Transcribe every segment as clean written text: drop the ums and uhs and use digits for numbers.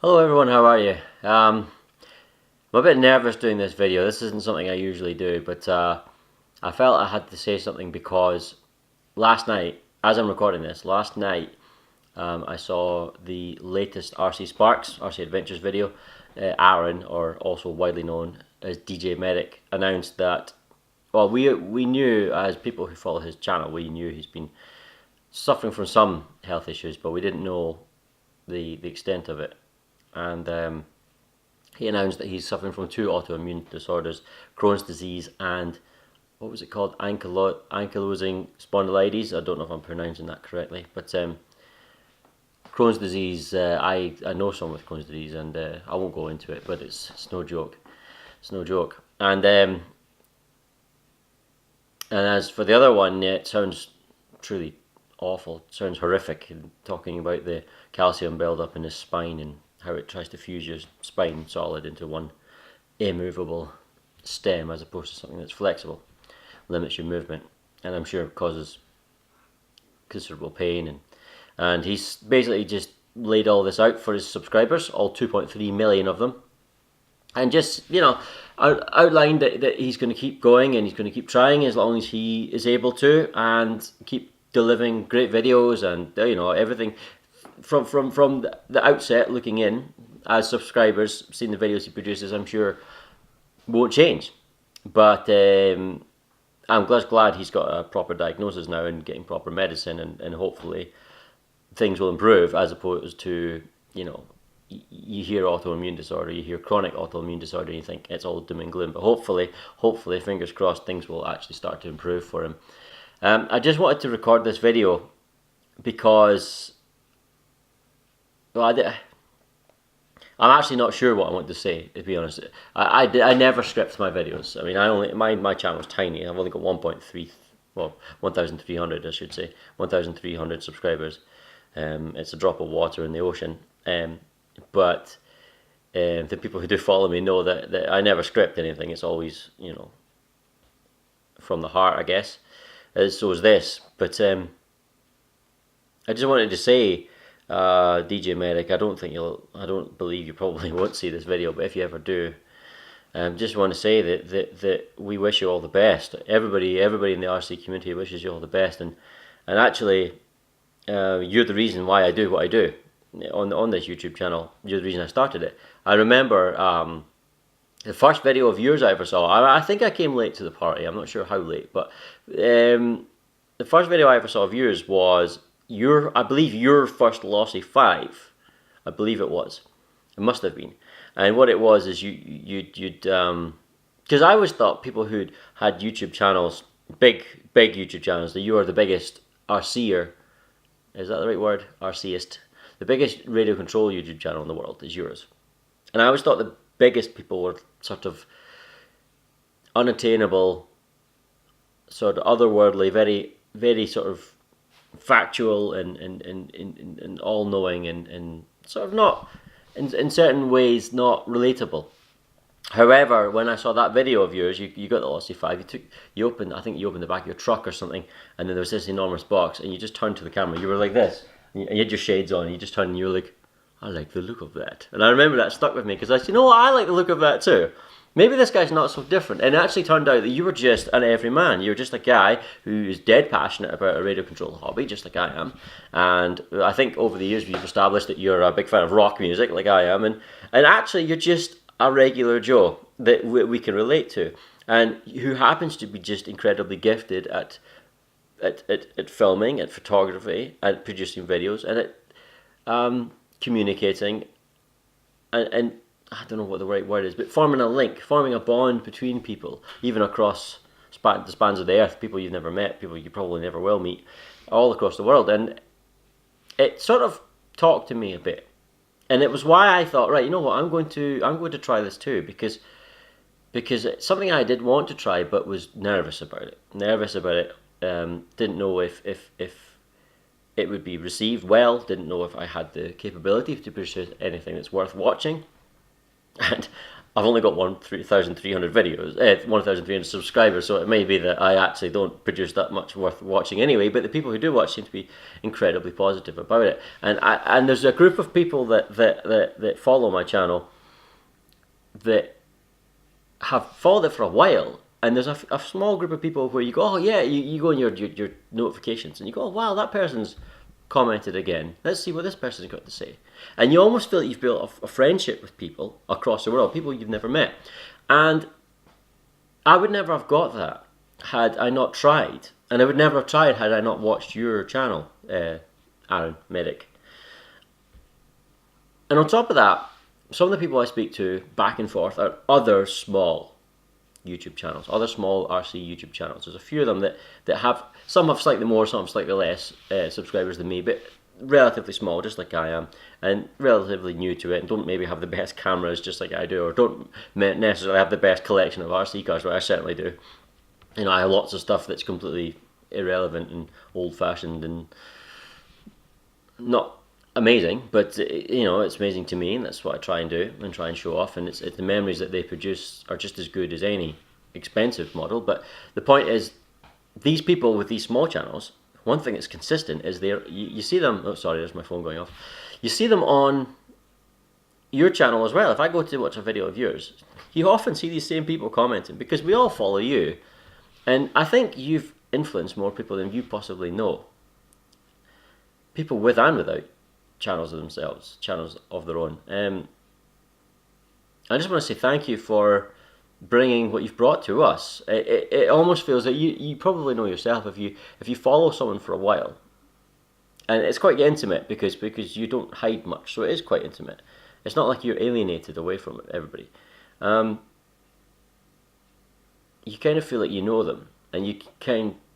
Hello everyone, how are you? I'm a bit nervous doing this video. This isn't something I usually do, but I felt I had to say something because last night, as I'm recording this, I saw the latest RC Sparks, RC Adventures video. Aaron, or also widely known as DJ Medic, announced that, well, we knew, as people who follow his channel, we knew he's been suffering from some health issues, but we didn't know the extent of it. And he announced that he's suffering from two autoimmune disorders, Crohn's disease and, what was it called, Ankylosing Spondylitis. I don't know if I'm pronouncing that correctly, but Crohn's disease, I know someone with Crohn's disease, and I won't go into it, but it's no joke. It's no joke. And as for the other one, it sounds truly awful. It sounds horrific, talking about the calcium buildup in his spine and how it tries to fuse your spine solid into one immovable stem as opposed to something that's flexible, limits your movement, and I'm sure causes considerable pain. And he's basically just laid all this out for his subscribers, all 2.3 million of them, and just, you know, outlined that he's going to keep going and he's going to keep trying as long as he is able to, and keep delivering great videos and, you know, everything from the outset, looking in as subscribers, seeing the videos he produces, I'm sure won't change. But I'm glad he's got a proper diagnosis now and getting proper medicine, and hopefully things will improve, as opposed to, you know, you hear autoimmune disorder, you hear chronic autoimmune disorder, and you think it's all doom and gloom. But hopefully, fingers crossed, things will actually start to improve for him. I just wanted to record this video because, well, I'm actually not sure what I want to say, to be honest. I never script my videos. I mean, my channel's tiny. I've only got 1,300, I should say, 1,300 subscribers. It's a drop of water in the ocean. But the people who do follow me know that I never script anything. It's always, you know, from the heart, I guess. So is this. But I just wanted to say, DJ Medic, I don't believe you probably won't see this video, but if you ever do, just want to say that we wish you all the best. Everybody in the RC community wishes you all the best, and actually, you're the reason why I do what I do on this YouTube channel. You're the reason I started it. I remember the first video of yours I ever saw. I think I came late to the party. I'm not sure how late, but the first video I ever saw of yours was I believe your first Lossy 5. I believe it was. It must have been. And what it was is you'd because I always thought people who'd had YouTube channels, big YouTube channels, that you are the biggest RCer. Is that the right word? RCist. The biggest radio control YouTube channel in the world is yours. And I always thought the biggest people were sort of unattainable, sort of otherworldly, very, very sort of factual and all-knowing, and sort of not, in certain ways, not relatable. However, when I saw that video of yours, you got the Lossy 5, you opened the back of your truck or something, and then there was this enormous box, and you just turned to the camera, you were like this, and you had your shades on, and you just turned and you were like, I like the look of that. And I remember that stuck with me, because I said, you know what, I like the look of that too. Maybe this guy's not so different. And it actually turned out that you were just an everyman. You were just a guy who is dead passionate about a radio control hobby, just like I am. And I think over the years we've established that you're a big fan of rock music, like I am. And actually you're just a regular Joe that we can relate to, and who happens to be just incredibly gifted at filming, at photography, at producing videos, and at communicating, and I don't know what the right word is, but forming a link, forming a bond between people, even across the spans of the earth, people you've never met, people you probably never will meet, all across the world. And it sort of talked to me a bit, and it was why I thought, right, you know what, I'm going to try this too, because it's something I did want to try, but was nervous about it. Didn't know if it would be received well. Didn't know if I had the capability to produce anything that's worth watching. And I've only got 1,300 videos, 1,300 subscribers, so it may be that I actually don't produce that much worth watching anyway, but the people who do watch seem to be incredibly positive about it. And there's a group of people that follow my channel that have followed it for a while, and there's a small group of people where you go, oh yeah, you go in your notifications and you go, oh, wow, that person's commented again. Let's see what this person's got to say. And you almost feel that you've built a friendship with people across the world, people you've never met. And I would never have got that had I not tried. And I would never have tried had I not watched your channel, Aaron Medic. And on top of that, some of the people I speak to back and forth are other small YouTube channels, other small RC YouTube channels. There's a few of them that have, some have slightly more, some have slightly less subscribers than me, but relatively small, just like I am, and relatively new to it, and don't maybe have the best cameras just like I do, or don't necessarily have the best collection of RC cars, but I certainly do. You know, I have lots of stuff that's completely irrelevant and old-fashioned and not amazing, but you know, it's amazing to me, and that's what I try and do and try and show off. And it's the memories that they produce are just as good as any expensive model. But the point is, these people with these small channels, one thing that's consistent is you see them. Oh, sorry, there's my phone going off. You see them on your channel as well. If I go to watch a video of yours, you often see these same people commenting because we all follow you, and I think you've influenced more people than you possibly know. People with and without channels of themselves, channels of their own. I just want to say thank you for bringing what you've brought to us. It almost feels that you probably know yourself if you follow someone for a while, and it's quite intimate because you don't hide much, so it is quite intimate. It's not like you're alienated away from everybody. You kind of feel like you know them, and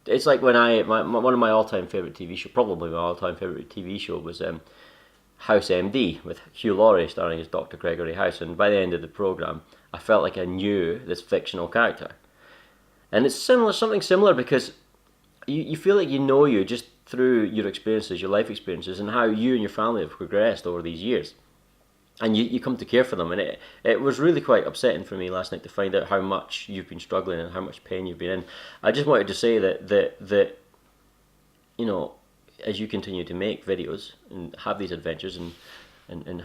it's like when one of my all-time favorite TV show, probably my all-time favorite TV show was House MD with Hugh Laurie starring as Dr. Gregory House, and by the end of the program I felt like I knew this fictional character. And it's something similar because you feel like you know you just through your experiences, your life experiences, and how you and your family have progressed over these years, and you come to care for them. And it was really quite upsetting for me last night to find out how much you've been struggling and how much pain you've been in. I just wanted to say that you know, as you continue to make videos and have these adventures and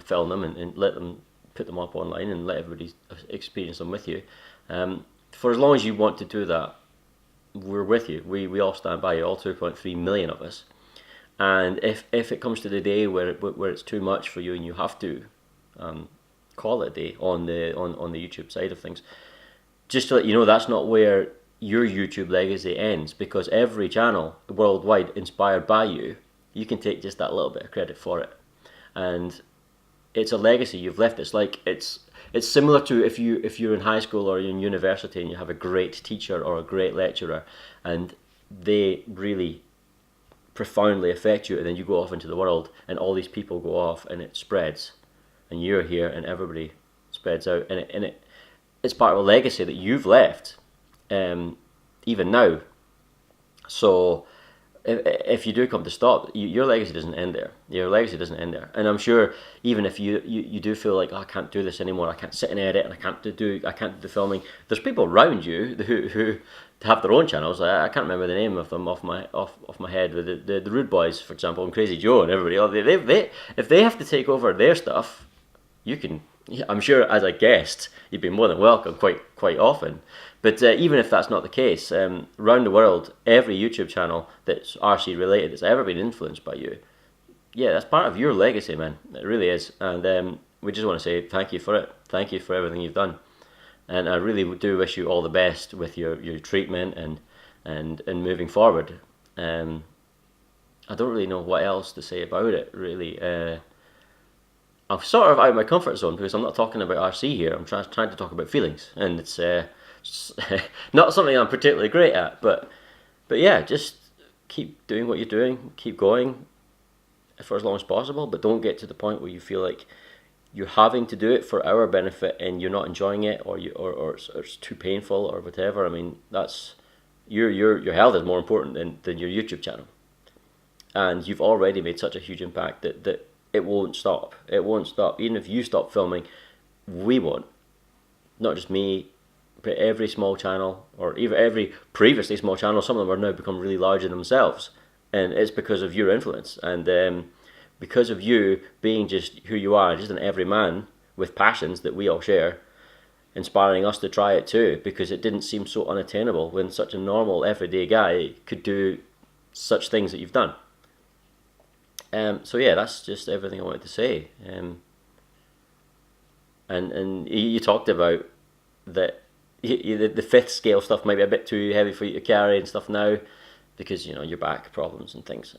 film them and let them put them up online and let everybody experience them with you, for as long as you want to do that, we're with you. We all stand by you, all 2.3 million of us. And if it comes to the day where it's too much for you and you have to call it a day on the YouTube side of things, just to let you know, that's not where your YouTube legacy ends, because every channel worldwide inspired by you can take just that little bit of credit for it, and it's a legacy you've left. It's similar to if you're in high school or in university and you have a great teacher or a great lecturer and they really profoundly affect you, and then you go off into the world and all these people go off and it spreads, and you're here and everybody spreads out, and it's part of a legacy that you've left. Even now. So if you do come to stop, your legacy doesn't end there. Your legacy doesn't end there. And I'm sure even if you do feel like, oh, I can't do this anymore, I can't sit and edit, and I can't do the filming, there's people around you who have their own channels. I can't remember the name of them off my head, but the Rude Boys, for example, and Crazy Joe and everybody, they if they have to take over their stuff, you can. I'm sure as a guest you'd be more than welcome quite often. But even if that's not the case, around the world, every YouTube channel that's RC related that's ever been influenced by you, yeah, that's part of your legacy, man. It really is. And we just want to say thank you for it. Thank you for everything you've done. And I really do wish you all the best with your treatment and moving forward. I don't really know what else to say about it, really. I'm sort of out of my comfort zone because I'm not talking about RC here. I'm trying to talk about feelings, and it's not something I'm particularly great at. But yeah, just keep doing what you're doing, keep going for as long as possible, but don't get to the point where you feel like you're having to do it for our benefit and you're not enjoying it, or it's too painful or whatever. I mean, that's your health is more important than your YouTube channel, and you've already made such a huge impact that it won't stop. It won't stop. Even if you stop filming, we won't. not just me, but every small channel, or even every previously small channel, some of them are now become really large in themselves, and it's because of your influence, and because of you being just who you are, just an everyman with passions that we all share, inspiring us to try it too, because it didn't seem so unattainable when such a normal everyday guy could do such things that you've done. So yeah, that's just everything I wanted to say. And you talked about that the fifth scale stuff might be a bit too heavy for you to carry and stuff now, because your back problems and things.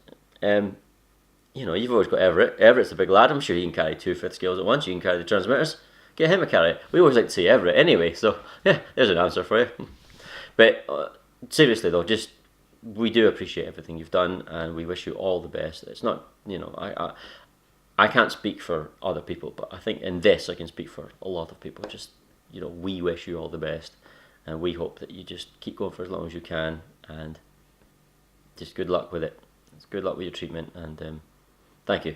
You've always got Everett. Everett's a big lad. I'm sure he can carry two fifth scales at once. You can carry the transmitters. Get him a carry. We always like to see Everett anyway. So yeah, there's an answer for you. But seriously though, just we do appreciate everything you've done, and we wish you all the best. It's not, I can't speak for other people, but I think in this I can speak for a lot of people. Just, we wish you all the best, and we hope that you just keep going for as long as you can, and just good luck with it. Good luck with your treatment, and thank you.